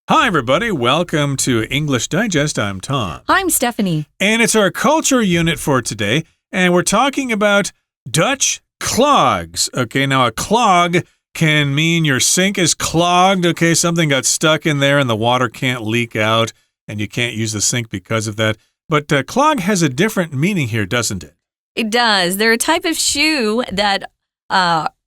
Hi, everybody. Welcome to English Digest. I'm Tom. I'm Stephanie. And it's our culture unit for today. And we're talking about Dutch clogs. Okay, now a clog can mean your sink is clogged. Okay, something got stuck in there and the water can't leak out and you can't use the sink because of that. But clog has a different meaning here, doesn't it? It does. They're a type of shoe that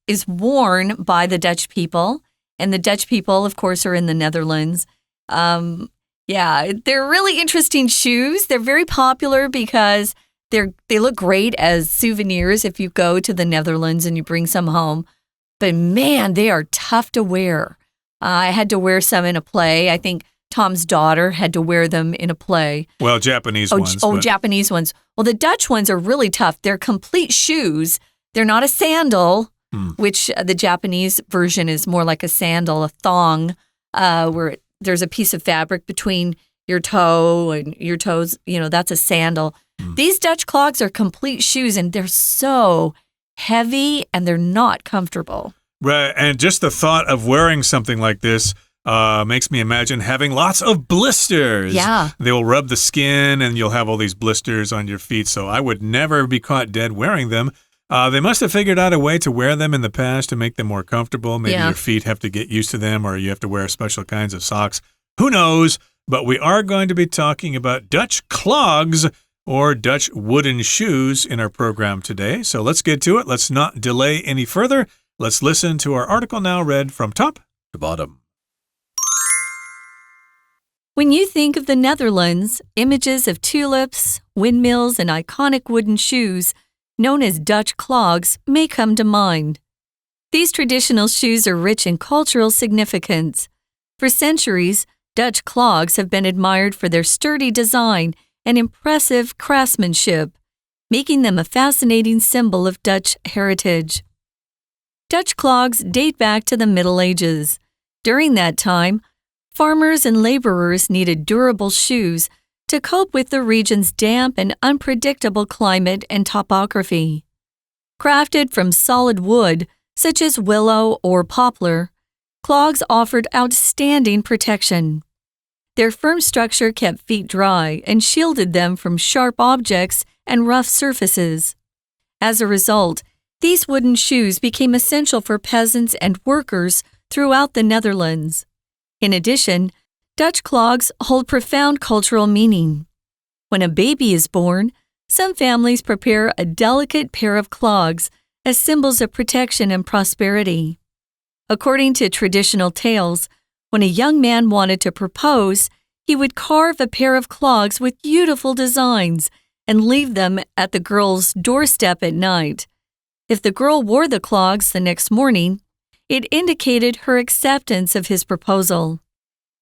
is worn by the Dutch people. And the Dutch people, of course, are in the Netherlands. They're really interesting shoes. They're very popular because they look great as souvenirs if you go to the Netherlands and you bring some home. But man, they are tough to wear. I had to wear some in a play. I think Tom's daughter had to wear them in a play. Well, Japanese ones. Japanese ones. Well, the Dutch ones are really tough. They're complete shoes. They're not a sandal. Which the Japanese version is more like a sandal, a thong, where there's a piece of fabric between your toe and your toes. You know, that's a sandal. These Dutch clogs are complete shoes, and they're so heavy, and they're not comfortable. Right, and just the thought of wearing something like this makes me imagine having lots of blisters. Yeah. They will rub the skin, and you'll have all these blisters on your feet, so I would never be caught dead wearing them. They must have figured out a way to wear them in the past to make them more comfortable. Maybe your feet have to get used to them or you have to wear special kinds of socks. Who knows? But we are going to be talking about Dutch clogs or Dutch wooden shoes in our program today. So let's get to it. Let's not delay any further. Let's listen to our article now read from top to bottom. When you think of the Netherlands, images of tulips, windmills, and iconic wooden shoes known as Dutch clogs may come to mind. These traditional shoes are rich in cultural significance. For centuries, Dutch clogs have been admired for their sturdy design and impressive craftsmanship, making them a fascinating symbol of Dutch heritage. Dutch clogs date back to the Middle Ages. During that time, farmers and laborers needed durable shoes to cope with the region's damp and unpredictable climate and topography. Crafted from solid wood, such as willow or poplar, clogs offered outstanding protection. Their firm structure kept feet dry and shielded them from sharp objects and rough surfaces. As a result, these wooden shoes became essential for peasants and workers throughout the Netherlands. In addition, Dutch clogs hold profound cultural meaning. When a baby is born, some families prepare a delicate pair of clogs as symbols of protection and prosperity. According to traditional tales, when a young man wanted to propose, he would carve a pair of clogs with beautiful designs and leave them at the girl's doorstep at night. If the girl wore the clogs the next morning, it indicated her acceptance of his proposal.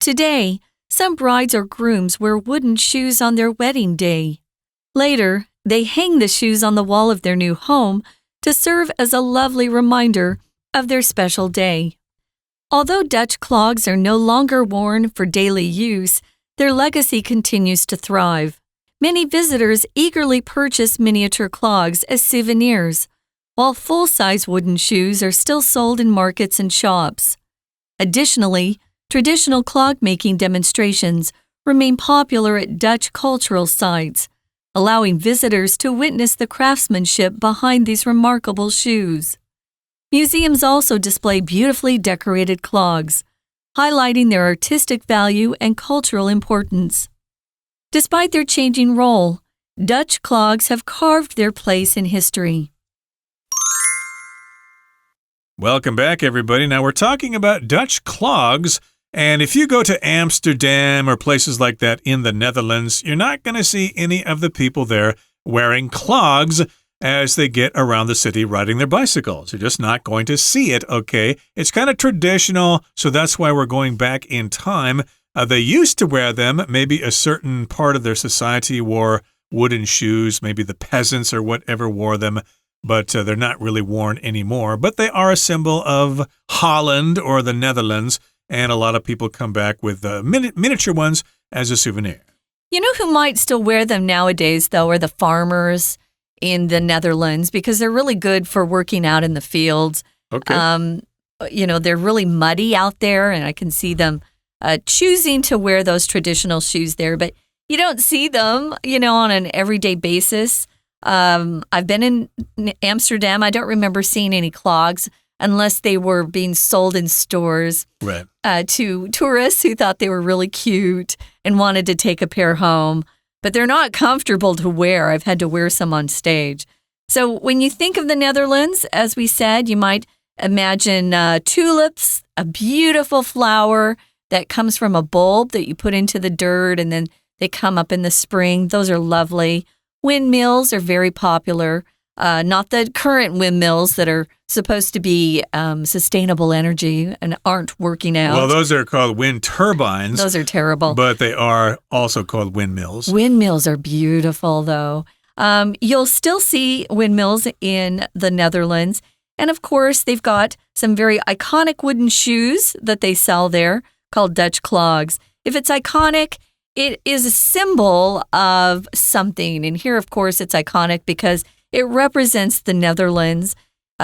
Today, some brides or grooms wear wooden shoes on their wedding day. Later, they hang the shoes on the wall of their new home to serve as a lovely reminder of their special day. Although Dutch clogs are no longer worn for daily use, their legacy continues to thrive. Many visitors eagerly purchase miniature clogs as souvenirs, while full-size wooden shoes are still sold in markets and shops. Additionally, traditional clog-making demonstrations remain popular at Dutch cultural sites, allowing visitors to witness the craftsmanship behind these remarkable shoes. Museums also display beautifully decorated clogs, highlighting their artistic value and cultural importance. Despite their changing role, Dutch clogs have carved their place in history. Welcome back, everybody. Now we're talking about Dutch clogs. And if you go to Amsterdam or places like that in the Netherlands, you're not going to see any of the people there wearing clogs as they get around the city riding their bicycles. You're just not going to see it, okay? It's kind of traditional, so that's why we're going back in time. They used to wear them. Maybe a certain part of their society wore wooden shoes. Maybe the peasants or whatever wore them. But they're not really worn anymore. But they are a symbol of Holland or the Netherlands. And a lot of people come back with miniature ones as a souvenir. You know who might still wear them nowadays, though, are the farmers in the Netherlands because they're really good for working out in the fields. Okay. They're really muddy out there, and I can see them choosing to wear those traditional shoes there. But you don't see them, on an everyday basis. I've been in Amsterdam. I don't remember seeing any clogs unless they were being sold in stores to tourists who thought they were really cute and wanted to take a pair home. But they're not comfortable to wear. I've had to wear some on stage. So when you think of the Netherlands, as we said, you might imagine tulips, a beautiful flower that comes from a bulb that you put into the dirt and then they come up in the spring. Those are lovely. Windmills are very popular. Not the current windmills that are supposed to be sustainable energy and aren't working out. Well, those are called wind turbines. Those are terrible. But they are also called windmills. Windmills are beautiful, though. You'll still see windmills in the Netherlands. And of course, they've got some very iconic wooden shoes that they sell there called Dutch clogs. If it's iconic, it is a symbol of something. And here, of course, it's iconic because it represents the Netherlands.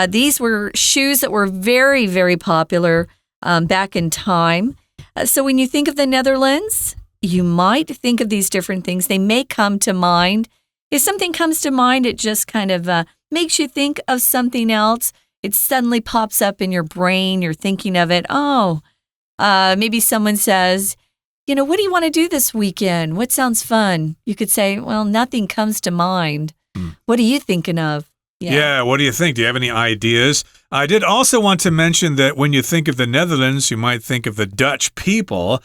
These were shoes that were very, very popular back in time. So when you think of the Netherlands, you might think of these different things. They may come to mind. If something comes to mind, it just kind of makes you think of something else. It suddenly pops up in your brain. You're thinking of it. Maybe someone says, what do you want to do this weekend? What sounds fun? You could say, well, nothing comes to mind. What are you thinking of? Yeah, what do you think? Do you have any ideas? I did also want to mention that when you think of the Netherlands, you might think of the Dutch people.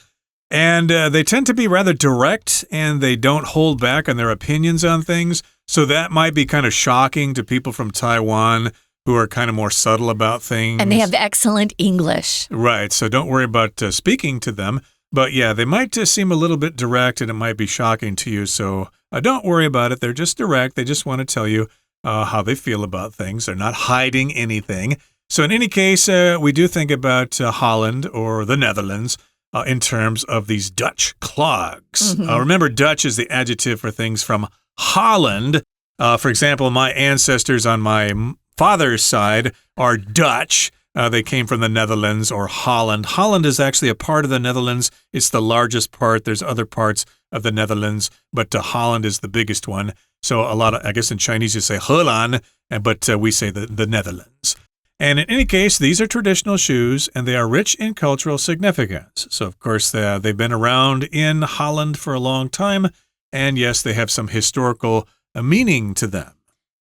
And they tend to be rather direct and they don't hold back on their opinions on things. So that might be kind of shocking to people from Taiwan who are kind of more subtle about things. And they have excellent English. Right. So don't worry about speaking to them. But yeah, they might just seem a little bit direct and it might be shocking to you. So don't worry about it. They're just direct. They just want to tell you how they feel about things. They're not hiding anything. So in any case, we do think about Holland or the Netherlands in terms of these Dutch clogs. Remember, Dutch is the adjective for things from Holland. For example, my ancestors on my father's side are Dutch. They came from the Netherlands or Holland. Holland is actually a part of the Netherlands. It's the largest part. There's other parts of the Netherlands, but Holland is the biggest one. So I guess in Chinese you say Holland, but we say the Netherlands. And in any case, these are traditional shoes, and they are rich in cultural significance. So, of course, they've been around in Holland for a long time, and yes, they have some historical meaning to them.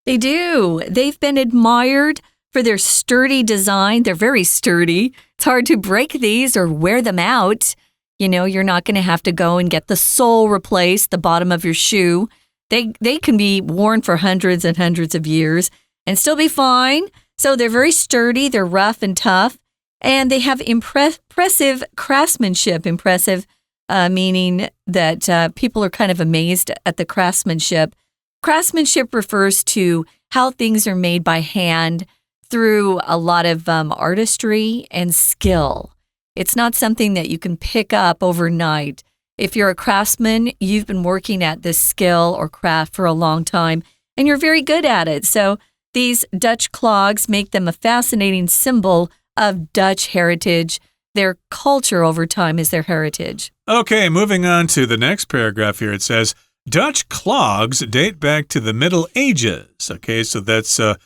They do. They've been admired for their sturdy design. They're very sturdy. It's hard to break these or wear them out. You're not going to have to go and get the sole replaced, the bottom of your shoe. They can be worn for hundreds and hundreds of years and still be fine. So they're very sturdy, they're rough and tough, and they have impressive craftsmanship. Impressive meaning that people are kind of amazed at the craftsmanship. Craftsmanship refers to how things are made by hand through a lot of artistry and skill. It's not something that you can pick up overnight. If you're a craftsman, you've been working at this skill or craft for a long time, and you're very good at it. So these Dutch clogs make them a fascinating symbol of Dutch heritage. Their culture over time is their heritage. Okay, moving on to the next paragraph here. It says, Dutch clogs date back to the Middle Ages. Okay, so that's the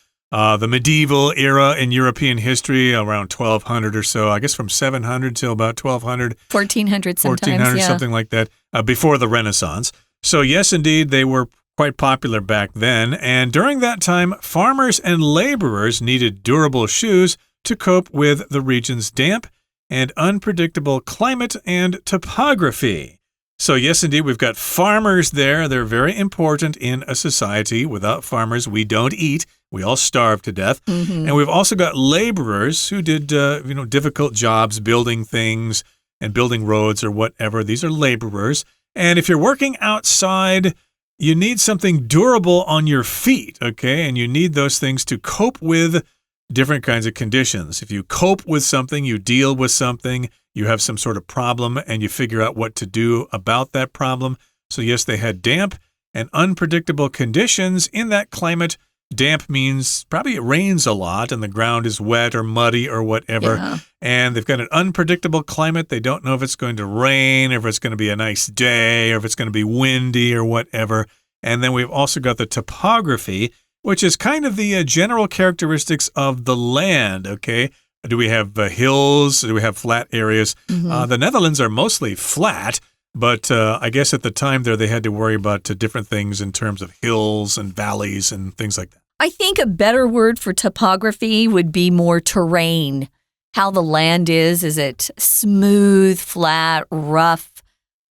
medieval era in European history, around 1200 or so. I guess from 700 till about 1200. 1400 sometimes, 1400, something like that, before the Renaissance. So yes, indeed, they were quite popular back then, and during that time, farmers and laborers needed durable shoes to cope with the region's damp and unpredictable climate and topography. So yes, indeed, we've got farmers there. They're very important in a society. Without farmers, we don't eat. We all starve to death. And we've also got laborers who did difficult jobs, building things and building roads or whatever. These are laborers. And if you're working outside, you need something durable on your feet, okay? And you need those things to cope with different kinds of conditions. If you cope with something, you deal with something, you have some sort of problem, and you figure out what to do about that problem. So yes, they had damp and unpredictable conditions in that climate Damp means probably it rains a lot and the ground is wet or muddy or whatever. Yeah. And they've got an unpredictable climate. They don't know if it's going to rain, or if it's going to be a nice day, or if it's going to be windy or whatever. And then we've also got the topography, which is kind of the general characteristics of the land, okay? Do we have hills? Do we have flat areas? The Netherlands are mostly flat, but I guess at the time there they had to worry about different things in terms of hills and valleys and things like that. I think a better word for topography would be more terrain. How the land is it smooth, flat, rough,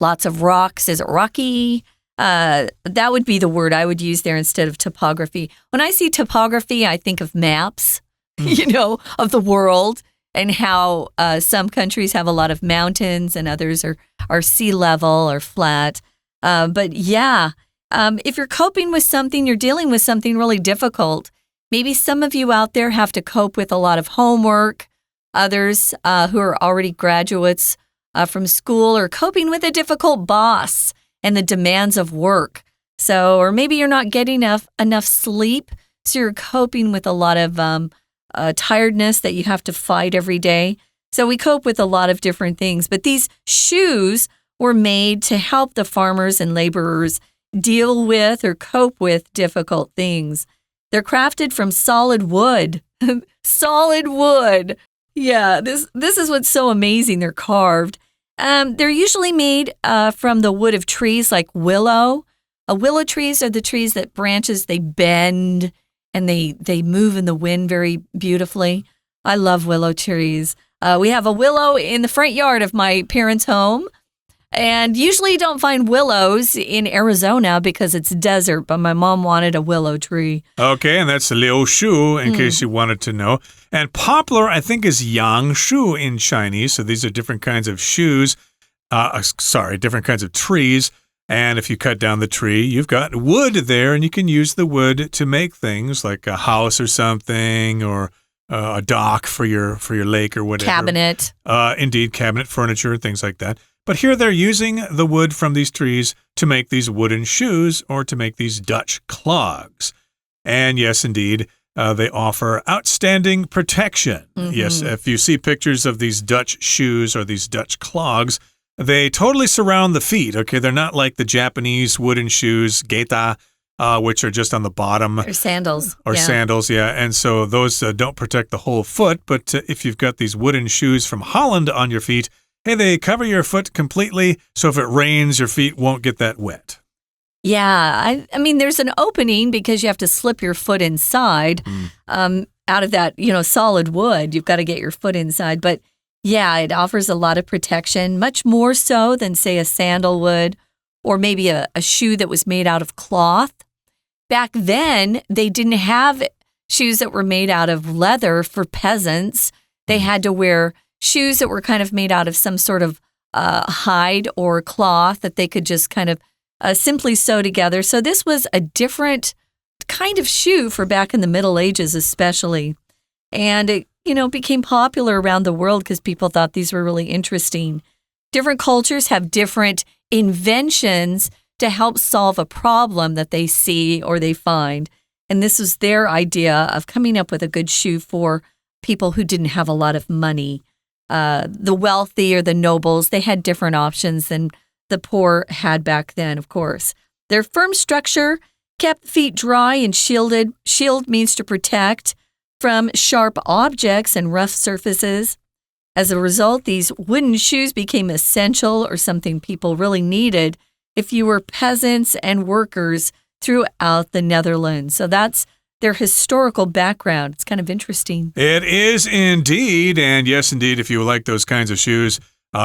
lots of rocks? Is it rocky? That would be the word I would use there instead of topography. When I see topography, I think of maps, of the world, and how some countries have a lot of mountains and others are sea level or flat. But yeah, if you're coping with something, you're dealing with something really difficult. Maybe some of you out there have to cope with a lot of homework. Others who are already graduates from school are coping with a difficult boss and the demands of work. So, or maybe you're not getting enough sleep, so you're coping with a lot of tiredness that you have to fight every day. So we cope with a lot of different things. But these shoes were made to help the farmers and laborers deal with or cope with difficult things. They're crafted from solid wood. Solid wood. Yeah, this is what's so amazing. They're carved. They're usually made from the wood of trees like willow. Willow trees are the trees that branches, they bend and they move in the wind very beautifully. I love willow trees. We have a willow in the front yard of my parents' home. And usually you don't find willows in Arizona because it's desert, but my mom wanted a willow tree. Okay, and that's liu shu, in case you wanted to know. And poplar, I think, is yang shu in Chinese. So these are different kinds of shoes. Different kinds of trees. And if you cut down the tree, you've got wood there, and you can use the wood to make things like a house or something, or a dock for your lake or whatever. Cabinet. Indeed, cabinet furniture, things like that. But here they're using the wood from these trees to make these wooden shoes or to make these Dutch clogs. And yes, indeed, they offer outstanding protection. Yes, if you see pictures of these Dutch shoes or these Dutch clogs, they totally surround the feet. Okay, they're not like the Japanese wooden shoes, geta, which are just on the bottom. Or sandals. Sandals, yeah. And so those don't protect the whole foot. But if you've got these wooden shoes from Holland on your feet, hey, they cover your foot completely, so if it rains, your feet won't get that wet. Yeah, I mean, there's an opening because you have to slip your foot inside out of that, solid wood. You've got to get your foot inside. But yeah, it offers a lot of protection, much more so than, say, a sandal would, or maybe a shoe that was made out of cloth. Back then, they didn't have shoes that were made out of leather for peasants. They had to wear shoes that were kind of made out of some sort of hide or cloth that they could just kind of simply sew together. So this was a different kind of shoe for back in the Middle Ages especially. And it, became popular around the world because people thought these were really interesting. Different cultures have different inventions to help solve a problem that they see or they find. And this was their idea of coming up with a good shoe for people who didn't have a lot of money. The wealthy or the nobles, they had different options than the poor had back then, of course. Their firm structure kept feet dry and shielded. Shield means to protect from sharp objects and rough surfaces. As a result, these wooden shoes became essential or something people really needed if you were peasants and workers throughout the Netherlands. So that's their historical background. It's kind of interesting. It is indeed. And yes, indeed, if you like those kinds of shoes,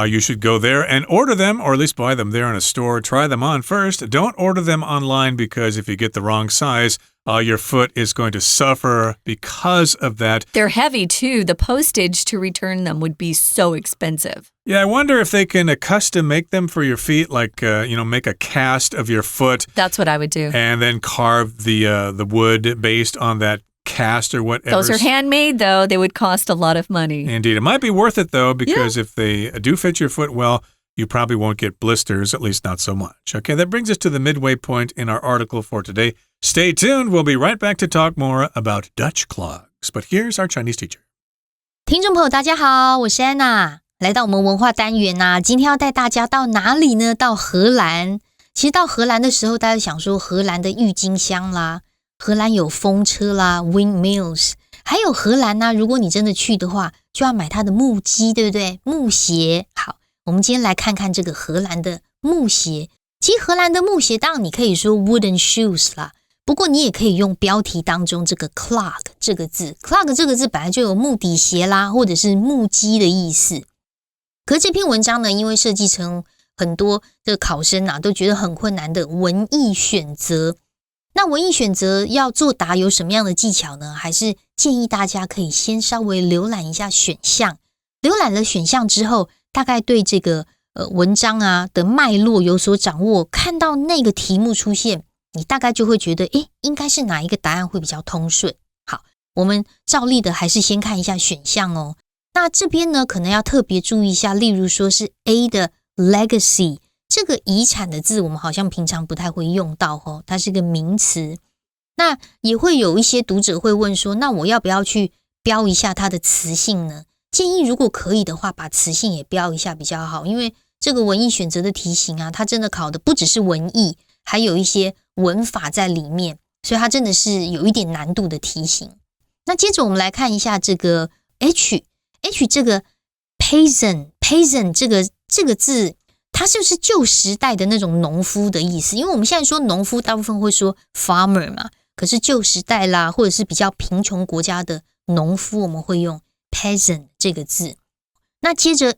you should go there and order them, or at least buy them there in a store. Try them on first. Don't order them online because if you get the wrong size, your foot is going to suffer because of that. They're heavy, too. The postage to return them would be so expensive. Yeah, I wonder if they can custom make them for your feet, like, make a cast of your foot. That's what I would do. And then carve the wood based on that cast or whatever. Those are handmade, though. They would cost a lot of money. Indeed. It might be worth it, though, because if they do fit your foot well, you probably won't get blisters, at least not so much. Okay, that brings us to the midway point in our article for today. Stay tuned. We'll be right back to talk more about Dutch clogs. But here's our Chinese teacher. 听众朋友大家好，我是安娜，来到我们文化单元啊，今天要带大家到哪里呢？到荷兰。其实到荷兰的时候，大家想说荷兰的郁金香啦，荷兰有风车啦 windmills， 还有荷兰啊，如果你真的去的话，就要买它的木屐，对不对？木鞋。好，我们今天来看看这个荷兰的木鞋。其实荷兰的木鞋当然你可以说 wooden shoes 啦，不过你也可以用标题当中这个 clog 这个字， clog 这个字本来就有木底鞋啦，或者是木屐的意思。可是这篇文章呢，因为设计成很多的考生啊都觉得很困难的文意选择，那文意选择要作答有什么样的技巧呢？还是建议大家可以先稍微浏览一下选项，浏览了选项之后，大概对这个文章啊的脉络有所掌握，看到那个题目出现，你大概就会觉得应该是哪一个答案会比较通顺。好，我们照例的还是先看一下选项哦。那这边呢可能要特别注意一下，例如说是 A 的 legacy， 这个遗产的字我们好像平常不太会用到哦，它是个名词。那也会有一些读者会问说，那我要不要去标一下它的词性呢？建议如果可以的话，把词性也标一下比较好，因为这个文意选择的题型啊，它真的考的不只是文意，还有一些文法在里面，所以它真的是有一点难度的题型。那接着我们来看一下这个 H 这个 peasant 这个字，它是不是旧时代的那种农夫的意思？因为我们现在说农夫大部分会说 farmer 嘛，可是旧时代啦，或者是比较贫穷国家的农夫，我们会用 peasant 这个字。那接着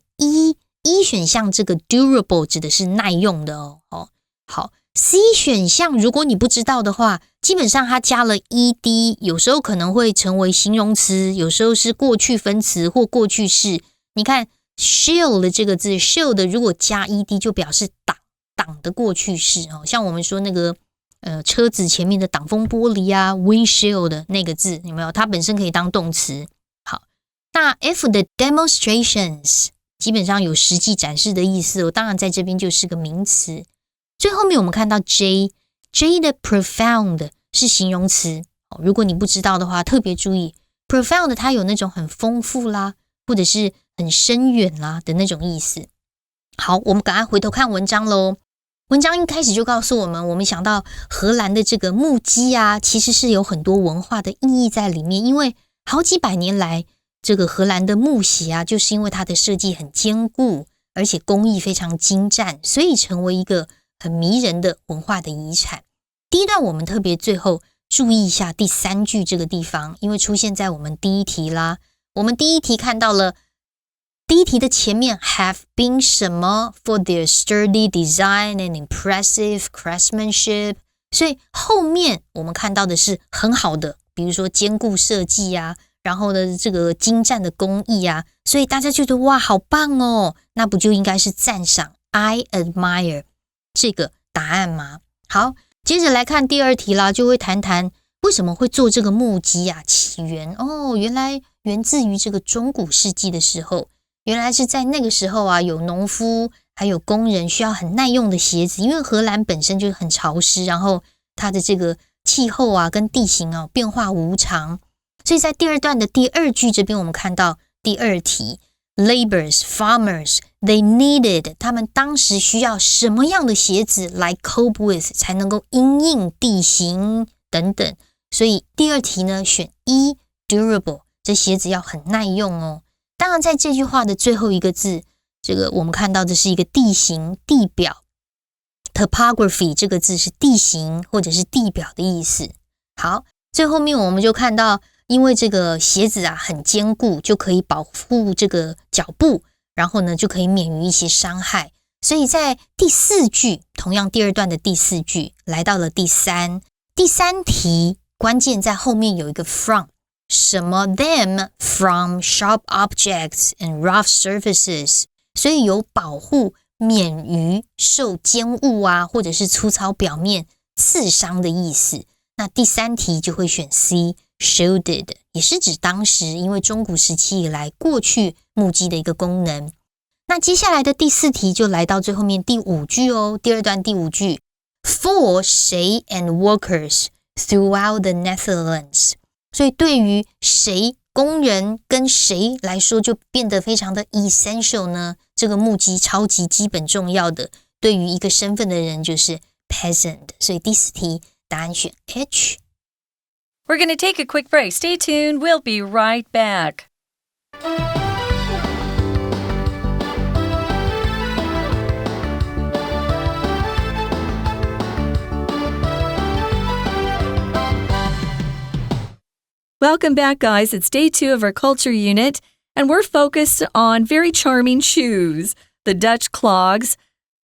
一选项这个 durable 指的是耐用的哦。好， C 选项如果你不知道的话，基本上它加了 ED， 有时候可能会成为形容词，有时候是过去分词或过去式。你看 shield 这个字 shield 如果加 ED 就表示挡的过去式哦，像我们说那个车子前面的挡风玻璃啊 windshield 那个字有没有？它本身可以当动词。好，那 F 的 demonstrations 基本上有实际展示的意思哦，当然在这边就是个名词。最后面我们看到 J 的 profound 是形容词，如果你不知道的话特别注意 profound 它有那种很丰富啦，或者是很深远啦的那种意思。好，我们赶快回头看文章咯。文章一开始就告诉我们想到荷兰的这个木屐啊，其实是有很多文化的意义在里面，因为好几百年来这个荷兰的木鞋啊，就是因为它的设计很坚固，而且工艺非常精湛，所以成为一个很迷人的文化的遗产。第一段我们特别最后注意一下第3句这个地方，因为出现在我们第一题啦。我们第一题看到了第一题的前面 have been 什么 for their sturdy design and impressive craftsmanship， 所以后面我们看到的是很好的，比如说坚固设计啊，然后呢这个精湛的工艺啊，所以大家觉得哇好棒哦，那不就应该是赞赏 I admire 这个答案吗？好，接着来看第2题啦，就会谈谈为什么会做这个木屐啊，起源哦，原来源自于这个中古世纪的时候，原来是在那个时候啊，有农夫还有工人需要很耐用的鞋子，因为荷兰本身就很潮湿，然后它的这个气候啊跟地形啊变化无常，所以在第2段的第2句这边我们看到第2题Laborers, farmers, they needed 他们当时需要什么样的鞋子来 cope with 才能够因应地形等等，所以第2题呢选一 durable 这鞋子要很耐用哦。当然在这句话的最后一个字，这个我们看到的是一个地形地表 topography 这个字是地形或者是地表的意思。好，最后面我们就看到因为这个鞋子啊很坚固，就可以保护这个脚步，然后呢就可以免于一些伤害，所以在第4句同样第2段的第4句来到了第3题，关键在后面有一个 from 什么 them from sharp objects and rough surfaces， 所以有保护免于受坚物啊或者是粗糙表面刺伤的意思。那第3题就会选 C shielded 也是指当时因为中古时期以来过去木屐的一个功能。那接下来的第4题就来到最后面第5句哦，第2段第5句 For 谁 and workers throughout the Netherlands。所以对于谁工人跟谁来说就变得非常的 essential 呢？这个木屐超级基本重要的，对于一个身份的人就是 peasant。所以第4题答案选 H。We're going to take a quick break. Stay tuned. We'll be right back. Welcome back, guys. It's day 2 of our culture unit, and we're focused on very charming shoes, the Dutch clogs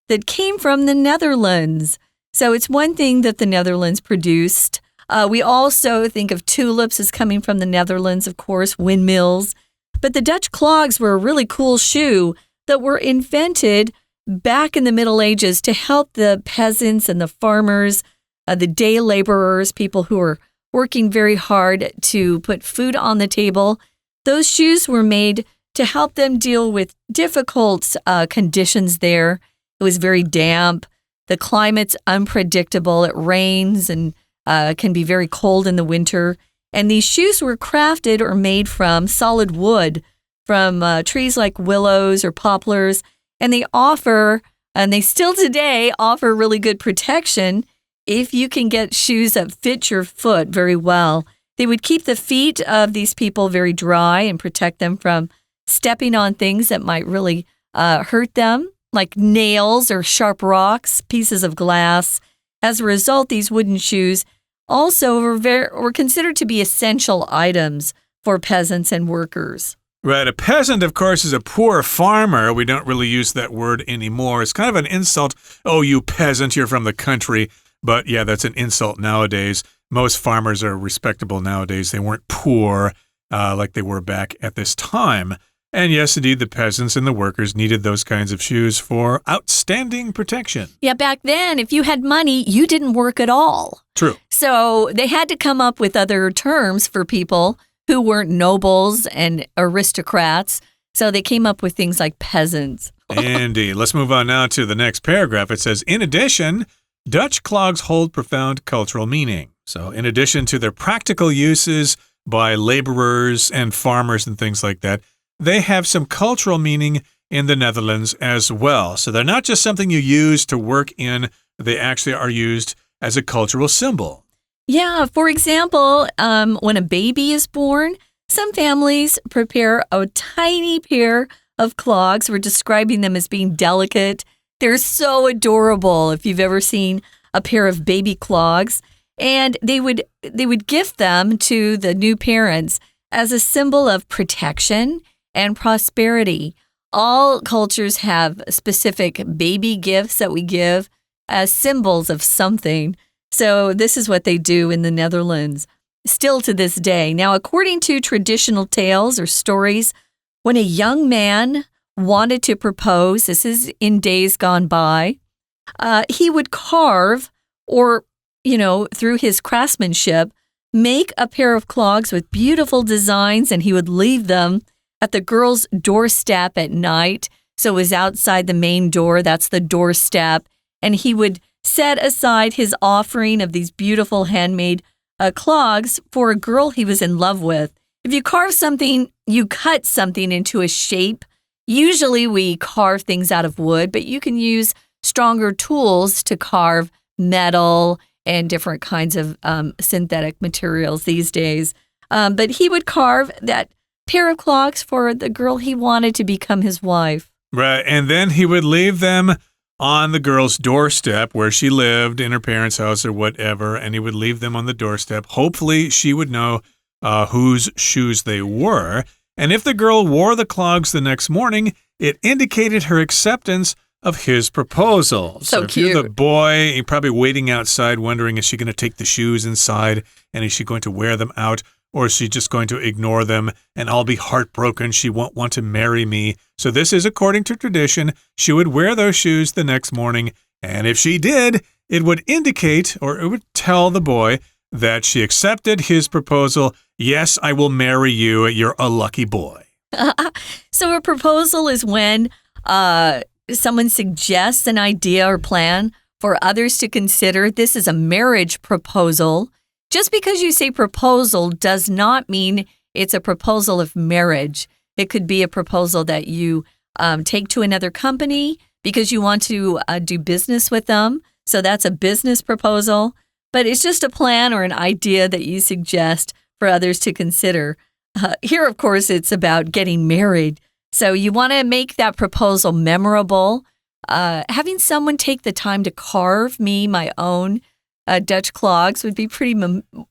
that came from the Netherlands. So it's one thing that the Netherlands produced. We also think of tulips as coming from the Netherlands, of course, windmills. But the Dutch clogs were a really cool shoe that were invented back in the Middle Ages to help the peasants and the farmers, the day laborers, people who were working very hard to put food on the table. Those shoes were made to help them deal with difficult conditions there. It was very damp. The climate's unpredictable. It rains and can be very cold in the winter. And these shoes were crafted or made from solid wood, from trees like willows or poplars. And they offer, and they still today offer really good protection if you can get shoes that fit your foot very well. They would keep the feet of these people very dry and protect them from stepping on things that might really hurt them, like nails or sharp rocks, pieces of glass. As a result, these wooden shoes also were considered to be essential items for peasants and workers. Right. A peasant, of course, is a poor farmer. We don't really use that word anymore. It's kind of an insult. Oh, you peasant, you're from the country. But yeah, that's an insult nowadays. Most farmers are respectable nowadays. They weren't poor like they were back at this time. And yes, indeed, the peasants and the workers needed those kinds of shoes for outstanding protection. Yeah, back then, if you had money, you didn't work at all. True. So they had to come up with other terms for people who weren't nobles and aristocrats. So they came up with things like peasants. Indeed. Let's move on now to the next paragraph. It says, in addition, Dutch clogs hold profound cultural meaning. So in addition to their practical uses by laborers and farmers and things like that, they have some cultural meaning in the Netherlands as well. So they're not just something you use to work in, they actually are used as a cultural symbol. Yeah, for example, when a baby is born, some families prepare a tiny pair of clogs. We're describing them as being delicate. They're so adorable if you've ever seen a pair of baby clogs. And they would gift them to the new parents as a symbol of protection and prosperity. All cultures have specific baby gifts that we give as symbols of something. So this is what they do in the Netherlands, still to this day. Now, according to traditional tales or stories, when a young man wanted to propose, this is in days gone by, he would carve or, through his craftsmanship, make a pair of clogs with beautiful designs, and he would leave them at the girl's doorstep at night. So it was outside the main door, that's the doorstep, and he would set aside his offering of these beautiful handmade clogs for a girl he was in love with. If you carve something, you cut something into a shape. Usually we carve things out of wood, but you can use stronger tools to carve metal and different kinds of synthetic materials these days. But he would carve that pair of clogs for the girl he wanted to become his wife. Right, and then he would leave them on the girl's doorstep where she lived in her parents' house or whatever, and he would leave them on the doorstep. Hopefully she would know whose shoes they were. And if the girl wore the clogs the next morning, it indicated her acceptance of his proposal. So if cute. You're the boy, you're probably waiting outside wondering, is she going to take the shoes inside and is she going to wear them out? Or is she just going to ignore them and I'll be heartbroken? She won't want to marry me. So this is according to tradition. She would wear those shoes the next morning. And if she did, it would indicate or it would tell the boy that she accepted his proposal. Yes, I will marry you. You're a lucky boy. So a proposal is when someone suggests an idea or plan for others to consider. This is a marriage proposal. Just because you say proposal does not mean it's a proposal of marriage. It could be a proposal that you take to another company because you want to do business with them. So that's a business proposal. But it's just a plan or an idea that you suggest for others to consider. Here, of course, it's about getting married. So you want to make that proposal memorable. Having someone take the time to carve me my own Dutch clogs would be pretty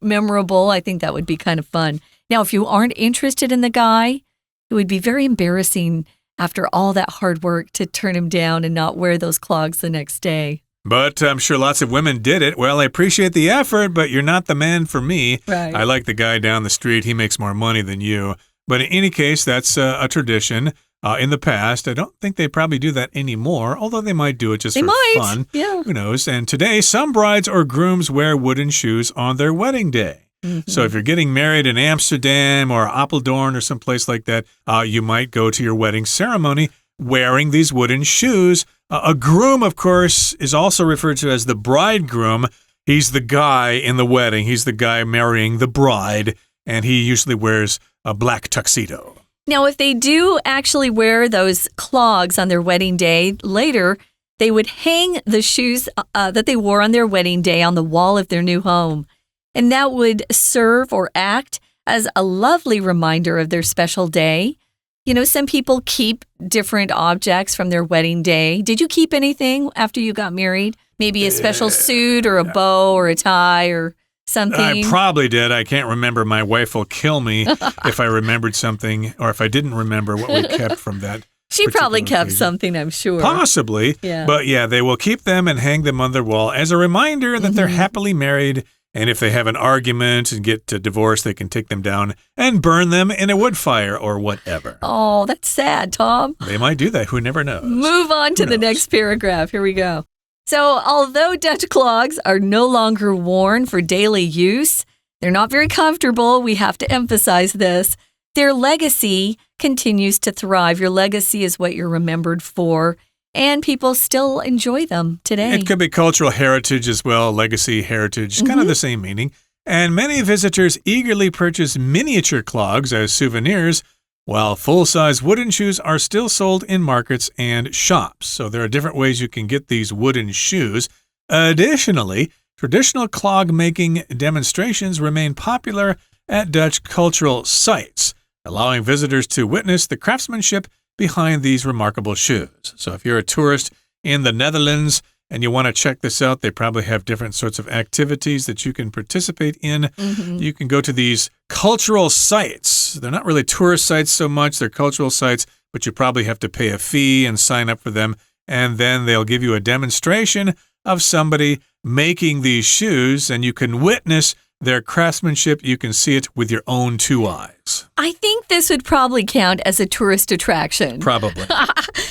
memorable. I think that would be kind of fun. Now, if you aren't interested in the guy, it would be very embarrassing after all that hard work to turn him down and not wear those clogs the next day. But I'm sure lots of women did it. Well, I appreciate the effort, but you're not the man for me. Right. I like the guy down the street. He makes more money than you. But in any case, that's a tradition. In the past, I don't think they probably do that anymore, although they might do it just for fun. Yeah. Who knows? And today, some brides or grooms wear wooden shoes on their wedding day. Mm-hmm. So if you're getting married in Amsterdam or Apeldoorn or someplace like that, you might go to your wedding ceremony wearing these wooden shoes. A groom, of course, is also referred to as the bridegroom. He's the guy in the wedding. He's the guy marrying the bride, and he usually wears a black tuxedo. Now, if they do actually wear those clogs on their wedding day, later they would hang the shoes that they wore on their wedding day on the wall of their new home. And that would serve or act as a lovely reminder of their special day. You know, some people keep different objects from their wedding day. Did you keep anything after you got married? Maybe a special suit or a bow or a tie or something? I probably did. I can't remember. My wife will kill me if I remembered something or if I didn't remember what we kept from that. She probably kept something, I'm sure. Possibly. Yeah. But yeah, they will keep them and hang them on their wall as a reminder that they're happily married. And if they have an argument and get divorced, they can take them down and burn them in a wood fire or whatever. Oh, that's sad, Tom. They might do that. Who never knows? Move on to the next paragraph. Here we go. So, although Dutch clogs are no longer worn for daily use, they're not very comfortable. We have to emphasize this. Their legacy continues to thrive. Your legacy is what you're remembered for. And people still enjoy them today. It could be cultural heritage as well, legacy, heritage, kind of the same meaning. And many visitors eagerly purchase miniature clogs as souvenirs, while full-size wooden shoes are still sold in markets and shops. So there are different ways you can get these wooden shoes. Additionally, traditional clog-making demonstrations remain popular at Dutch cultural sites, allowing visitors to witness the craftsmanship behind these remarkable shoes. So if you're a tourist in the Netherlands and you want to check this out, they probably have different sorts of activities that you can participate in. You can go to these cultural sites. They're not really tourist sites so much. They're cultural sites, but you probably have to pay a fee and sign up for them. And then they'll give you a demonstration of somebody making these shoes, and you can witness their craftsmanship. You can see it with your own two eyes. I think this would probably count as a tourist attraction. Probably.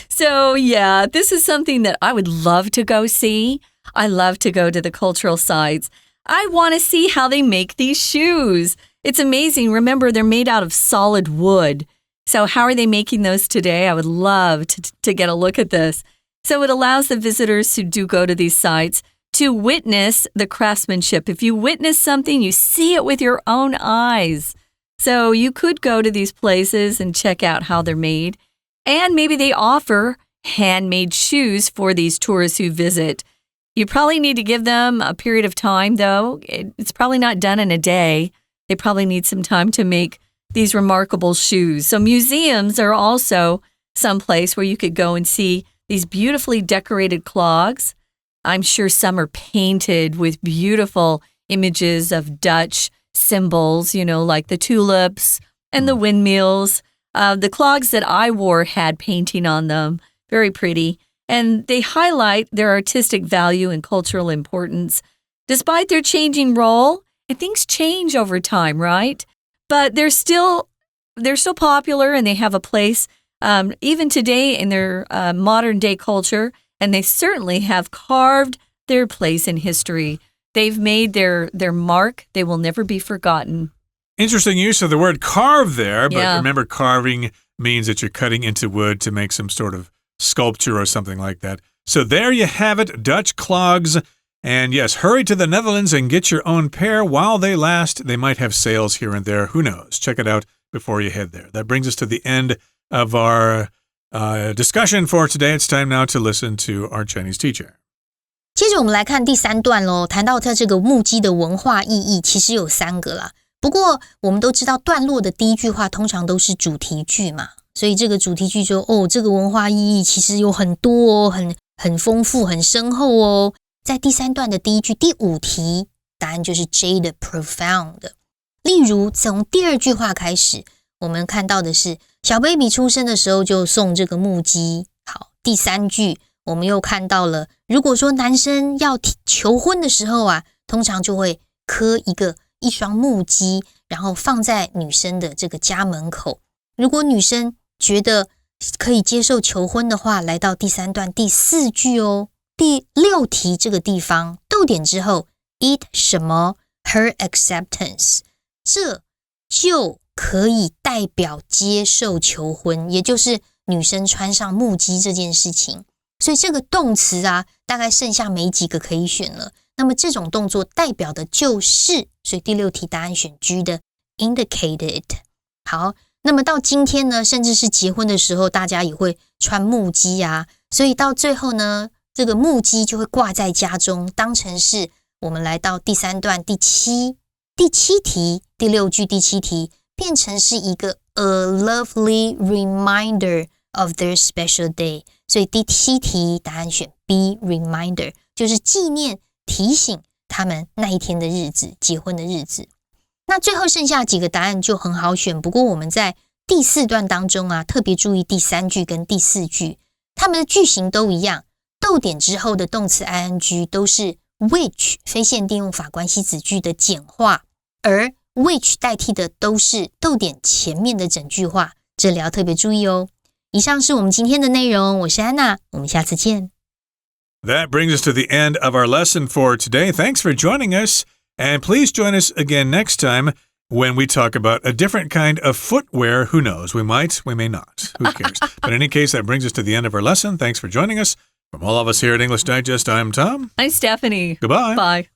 So, yeah, this is something that I would love to go see. I love to go to the cultural sites. I want to see how they make these shoes. It's amazing. Remember, they're made out of solid wood. So how are they making those today? I would love to get a look at this. So it allows the visitors who do go to these sites to witness the craftsmanship. If you witness something, you see it with your own eyes. So you could go to these places and check out how they're made. And maybe they offer handmade shoes for these tourists who visit. You probably need to give them a period of time, though. It's probably not done in a day. They probably need some time to make these remarkable shoes. So museums are also some place where you could go and see these beautifully decorated clogs. I'm sure some are painted with beautiful images of Dutch symbols, you know, like the tulips and the windmills. The clogs that I wore had painting on them. Very pretty. And they highlight their artistic value and cultural importance. Despite their changing role, and things change over time, right? But they're still popular, and they have a place even today in their modern day culture. And they certainly have carved their place in history. They've made their mark. They will never be forgotten. Interesting use of the word carve there, but Yeah. remember, carving means that you're cutting into wood to make some sort of sculpture or something like that. So there you have it, Dutch clogs. And yes, hurry to the Netherlands and get your own pair while they last. They might have sales here and there. Who knows? Check it out before you head there. That brings us to the end of our discussion for today. It's time now to listen to our Chinese teacher. 接着我们来看第3段咯，谈到它这个木屐的文化意义，其实有3个啦。不过我们都知道段落的第一句话通常都是主题句嘛，所以这个主题句说这个文化意义其实有很多哦，很丰富很深厚哦。在第3段的第一句第5题，答案就是 J 的 profound。 例如从第2句话开始，我们看到的是小 baby 出生的时候就送这个木屐。好，第3句我们又看到了，如果说男生要求婚的时候啊，通常就会刻一双木屐，然后放在女生的这个家门口。如果女生觉得可以接受求婚的话，来到第3段第4句哦，第6题这个地方逗点之后 it 什么 her acceptance， 这就可以代表接受求婚，也就是女生穿上木屐这件事情。所以这个动词啊，大概剩下没几个可以选了。那么这种动作代表的就是，所以第6题答案选 G 的 indicated。 好，那么到今天呢，甚至是结婚的时候，大家也会穿木屐啊，所以到最后呢，这个木屐就会挂在家中，当成是我们来到第3段第7题第6句第7题，变成是一个 a lovely reminder of their special day。 所以第7题答案选 B reminder， 就是纪念提醒他们那一天的日子，结婚的日子。那最后剩下几个答案就很好选，不过我们在第4段当中啊，特别注意第3句跟第4句，它们的句型都一样，逗点之后的动词 ing 都是 which 非限定用法关系子句的简化，而 which 代替的都是逗点前面的整句话，这里要特别注意哦。以上是我们今天的内容，我是安娜，我们下次见。That brings us to the end of our lesson for today. Thanks for joining us, and please join us again next time when we talk about a different kind of footwear. Who knows? We might, we may not. Who cares? But in any case, that brings us to the end of our lesson. Thanks for joining us. From all of us here at English Digest, I'm Tom. I'm Stephanie. Goodbye. Bye.